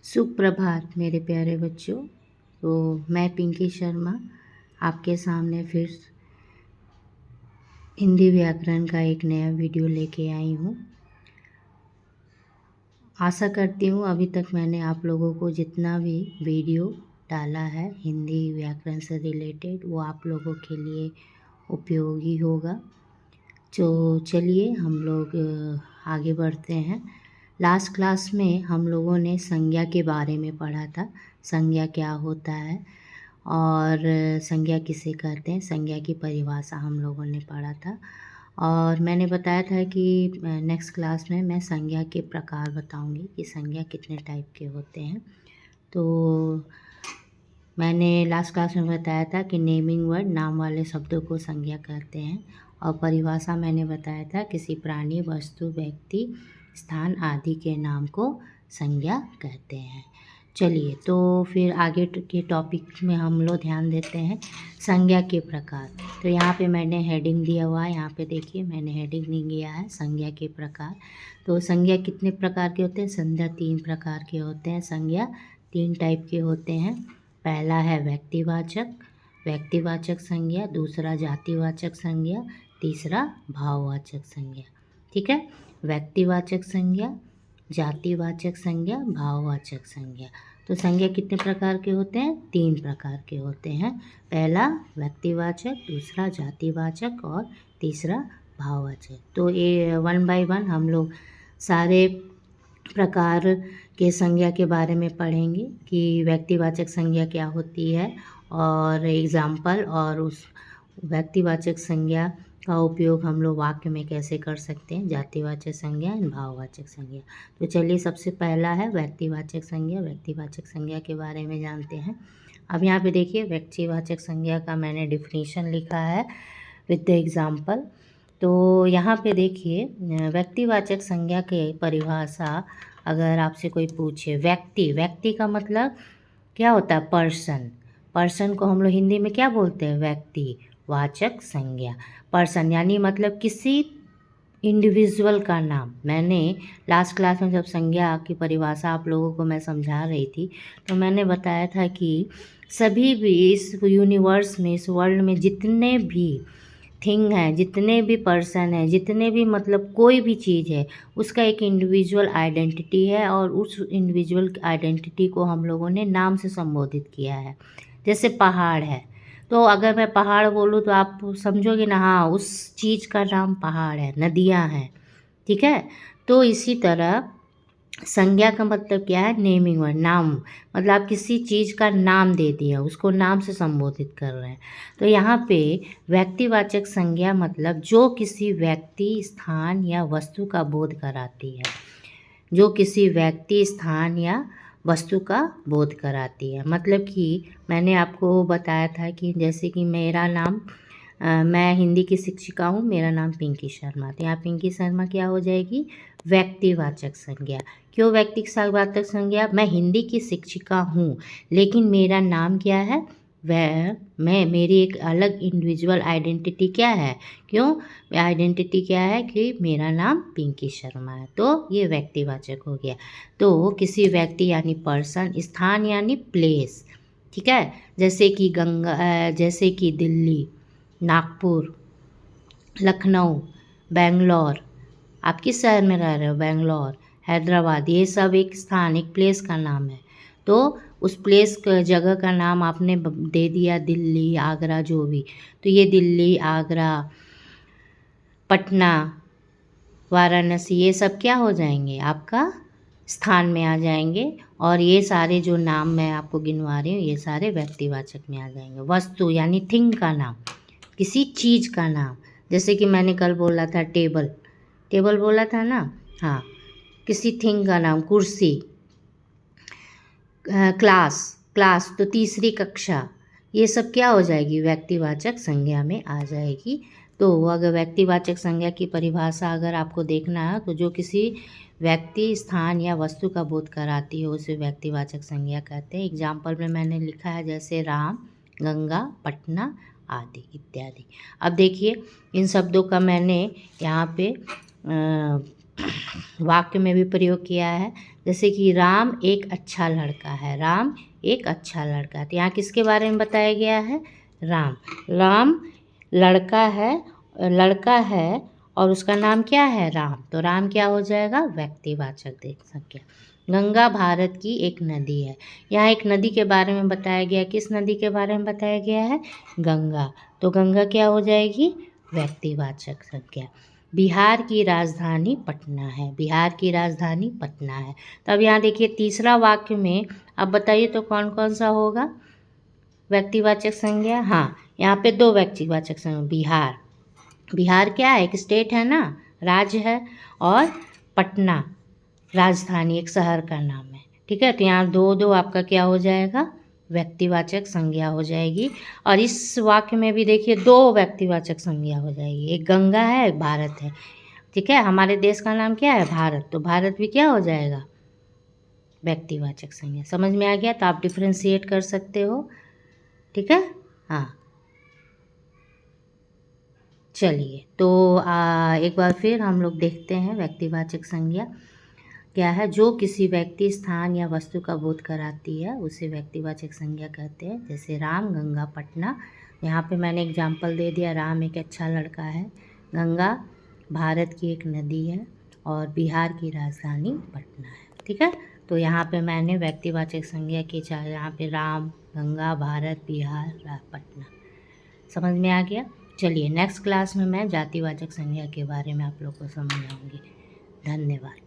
सुप्रभात मेरे प्यारे बच्चों। तो मैं पिंकी शर्मा आपके सामने फिर हिंदी व्याकरण का एक नया वीडियो लेके आई हूँ। आशा करती हूँ अभी तक मैंने आप लोगों को जितना भी वीडियो डाला है हिंदी व्याकरण से रिलेटेड वो आप लोगों के लिए उपयोगी होगा। तो चलिए हम लोग आगे बढ़ते हैं। लास्ट क्लास में हम लोगों ने संज्ञा के बारे में पढ़ा था। संज्ञा क्या होता है और संज्ञा किसे कहते हैं, संज्ञा की परिभाषा हम लोगों ने पढ़ा था। और मैंने बताया था कि नेक्स्ट क्लास में मैं संज्ञा के प्रकार बताऊंगी कि संज्ञा कितने टाइप के होते हैं। तो मैंने लास्ट क्लास में बताया था कि नेमिंग वर्ड नाम वाले शब्दों को संज्ञा कहते हैं और परिभाषा मैंने बताया था किसी प्राणी, वस्तु, व्यक्ति, स्थान आदि के नाम को संज्ञा कहते हैं। चलिए तो फिर आगे के टॉपिक में हम लोग ध्यान देते हैं संज्ञा के प्रकार। तो यहाँ पे मैंने हेडिंग दिया हुआ है, यहाँ पे देखिए मैंने हेडिंग नहीं दिया है संज्ञा के प्रकार। तो संज्ञा कितने प्रकार के होते हैं? संज्ञा 3 प्रकार के होते हैं। संज्ञा 3 टाइप के होते हैं। पहला है व्यक्तिवाचक संज्ञा, दूसरा जातिवाचक संज्ञा, तीसरा भाववाचक संज्ञा। ठीक है, व्यक्तिवाचक संज्ञा, जातिवाचक संज्ञा, भाववाचक संज्ञा। तो संज्ञा कितने प्रकार के होते हैं? 3 प्रकार के होते हैं। पहला व्यक्तिवाचक, दूसरा जातिवाचक और तीसरा भाववाचक। तो ये 1 बाय 1 हम लोग सारे प्रकार के संज्ञा के बारे में पढ़ेंगे कि व्यक्तिवाचक संज्ञा क्या होती है और एग्जाम्पल, और उस व्यक्तिवाचक संज्ञा का उपयोग हम लोग वाक्य में कैसे कर सकते हैं, जातिवाचक संज्ञा एंड भाववाचक संज्ञा। तो चलिए सबसे पहला है व्यक्तिवाचक संज्ञा। व्यक्तिवाचक संज्ञा के बारे में जानते हैं। अब यहाँ पे देखिए व्यक्तिवाचक संज्ञा का मैंने डिफिनीशन लिखा है विद द एग्जाम्पल। तो यहाँ पे देखिए व्यक्तिवाचक संज्ञा के परिभाषा अगर आपसे कोई पूछे, व्यक्ति का मतलब क्या होता है? पर्सन को हम लोग हिंदी में क्या बोलते हैं? व्यक्तिवाचक संज्ञा। पर्सन यानी मतलब किसी इंडिविजुअल का नाम। मैंने लास्ट क्लास में जब संज्ञा की परिभाषा आप लोगों को मैं समझा रही थी तो मैंने बताया था कि सभी भी इस यूनिवर्स में, इस वर्ल्ड में जितने भी थिंग है, जितने भी पर्सन है, जितने भी मतलब कोई भी चीज़ है, उसका एक इंडिविजुअल आइडेंटिटी है और उस इंडिविजुअल आइडेंटिटी को हम लोगों ने नाम से संबोधित किया है। जैसे पहाड़ है, तो अगर मैं पहाड़ बोलूँ तो आप समझोगे ना, हाँ उस चीज़ का नाम पहाड़ है। नदियाँ हैं, ठीक है। तो इसी तरह संज्ञा का मतलब क्या है? नेमिंग वर्ड, नाम। मतलब आप किसी चीज़ का नाम दे दिया, उसको नाम से संबोधित कर रहे हैं। तो यहाँ पे व्यक्तिवाचक संज्ञा मतलब जो किसी व्यक्ति, स्थान या वस्तु का बोध कराती है। जो किसी व्यक्ति, स्थान या वस्तु का बोध कराती है। मतलब कि मैंने आपको बताया था कि जैसे कि मेरा नाम मैं हिंदी की शिक्षिका हूँ, मेरा नाम पिंकी शर्मा। तो यहाँ पिंकी शर्मा क्या हो जाएगी? व्यक्तिवाचक संज्ञा। क्यों व्यक्तिवाचक संज्ञा? मैं हिंदी की शिक्षिका हूँ लेकिन मेरा नाम क्या है? मेरी एक अलग इंडिविजुअल आइडेंटिटी क्या है? क्यों आइडेंटिटी क्या है? कि मेरा नाम पिंकी शर्मा है। तो ये व्यक्तिवाचक हो गया। तो किसी व्यक्ति यानी पर्सन, स्थान यानी प्लेस, ठीक है। जैसे कि दिल्ली, नागपुर, लखनऊ, बेंगलोर। आप किस शहर में रह रहे हो? बेंगलोर, हैदराबाद। ये सब एक स्थान, एक प्लेस का नाम है। तो उस प्लेस जगह का नाम आपने दे दिया दिल्ली, आगरा, जो भी। तो ये दिल्ली, आगरा, पटना, वाराणसी, ये सब क्या हो जाएंगे? आपका स्थान में आ जाएंगे। और ये सारे जो नाम मैं आपको गिनवा रही हूँ ये सारे व्यक्तिवाचक में आ जाएंगे। वस्तु यानी थिंग का नाम, किसी चीज़ का नाम। जैसे कि मैंने कल बोला था टेबल बोला था ना, हाँ। किसी थिंग का नाम, कुर्सी। क्लास तो तीसरी कक्षा। ये सब क्या हो जाएगी? व्यक्तिवाचक संज्ञा में आ जाएगी। तो अगर व्यक्तिवाचक संज्ञा की परिभाषा अगर आपको देखना है तो जो किसी व्यक्ति, स्थान या वस्तु का बोध कराती है उसे व्यक्तिवाचक संज्ञा कहते हैं। एग्जाम्पल में मैंने लिखा है जैसे राम, गंगा, पटना आदि इत्यादि। अब देखिए इन शब्दों का मैंने यहाँ पे वाक्य में भी प्रयोग किया है। जैसे कि राम एक अच्छा लड़का है, राम एक अच्छा लड़का है, तो यहाँ किसके बारे में बताया गया है? राम। राम लड़का है और उसका नाम क्या है? राम। तो राम क्या हो जाएगा? व्यक्तिवाचक देख संज्ञा। गंगा भारत की एक नदी है, यहाँ एक नदी के बारे में बताया गया। किस नदी के बारे में बताया गया है? गंगा। तो गंगा क्या हो जाएगी? व्यक्तिवाचक संज्ञा। बिहार की राजधानी पटना है, बिहार की राजधानी पटना है। तो अब यहाँ देखिए तीसरा वाक्य में, अब बताइए तो कौन कौन सा होगा व्यक्तिवाचक संज्ञा? हाँ, यहाँ पे दो व्यक्तिवाचक संज्ञा। बिहार, बिहार क्या है? एक स्टेट है ना, राज्य है, और पटना राजधानी, एक शहर का नाम है। ठीक है, तो यहाँ दो दो आपका क्या हो जाएगा? व्यक्तिवाचक संज्ञा हो जाएगी। और इस वाक्य में भी देखिए दो व्यक्तिवाचक संज्ञा हो जाएगी, एक गंगा है, एक भारत है। ठीक है, हमारे देश का नाम क्या है? भारत। तो भारत भी क्या हो जाएगा? व्यक्तिवाचक संज्ञा। समझ में आ गया? तो आप डिफ्रेंशिएट कर सकते हो। ठीक है, हाँ। चलिए, तो एक बार फिर हम लोग देखते हैं व्यक्तिवाचक संज्ञा क्या है। जो किसी व्यक्ति, स्थान या वस्तु का बोध कराती है उसे व्यक्तिवाचक संज्ञा कहते हैं। जैसे राम, गंगा, पटना। यहाँ पे मैंने एग्जाम्पल दे दिया, राम एक अच्छा लड़का है, गंगा भारत की एक नदी है, और बिहार की राजधानी पटना है। ठीक है, तो यहाँ पे मैंने व्यक्तिवाचक संज्ञा की चाहे, यहाँ पे राम, गंगा, भारत, बिहार, पटना। समझ में आ गया? चलिए, नेक्स्ट क्लास में मैं जातिवाचक संज्ञा के बारे में आप लोग को समझाऊंगी। धन्यवाद।